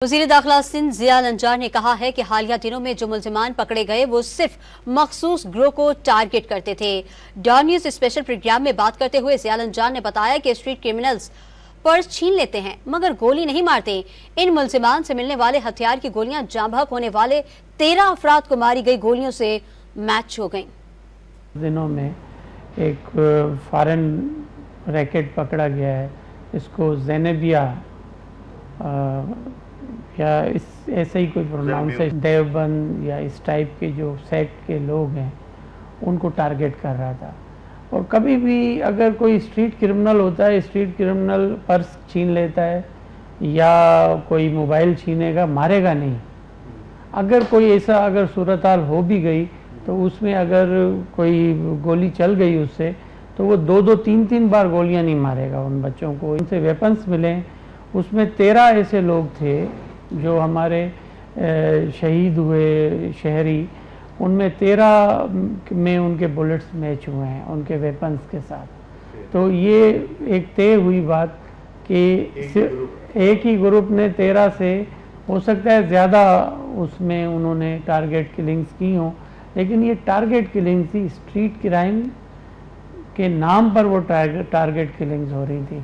वज़ीर दाखिला सिंध ज़िया लंजार ने कहा है कि हालिया दिनों में जो मुल्ज़िमान पकड़े गए वो सिर्फ मखसूस ग्रोह को टारगेट करते थे। डॉन न्यूज़ स्पेशल प्रोग्राम में बात करते हुए ज़िया लंजार ने बताया कि स्ट्रीट क्रिमिनल्स पर्स छीन लेते हैं मगर गोली नहीं मारते। इन मुल्ज़िमान से मिलने वाले हथियार की गोलियां जाँ बहक होने वाले 13 अफराद को मारी गई गोलियों से मैच हो गई। दिनों में एक फॉरेन रैकेट पकड़ा गया है, इसको ज़ैनेबिया या इस ऐसे ही कोई प्रोनाउंस है, देवबंद या इस टाइप के जो सेक्ट के लोग हैं उनको टारगेट कर रहा था। और कभी भी अगर कोई स्ट्रीट क्रिमिनल होता है, स्ट्रीट क्रिमिनल पर्स छीन लेता है या कोई मोबाइल छीनेगा, मारेगा नहीं। अगर कोई ऐसा अगर सूरत हाल हो भी गई तो उसमें अगर कोई गोली चल गई उससे तो वो दो तीन बार गोलियां नहीं मारेगा उन बच्चों को। इनसे वेपन्स मिले, उसमें 13 ऐसे लोग थे जो हमारे शहीद हुए शहरी, उनमें 13 में उनके बुलेट्स मैच हुए हैं उनके वेपन्स के साथ। तो ये एक तय हुई बात कि एक ही ग्रुप ने 13 से, हो सकता है ज़्यादा उसमें उन्होंने टारगेट किलिंग्स की हों, लेकिन ये टारगेट किलिंग्स थी। स्ट्रीट क्राइम के नाम पर वो टारगेट किलिंग्स हो रही थी।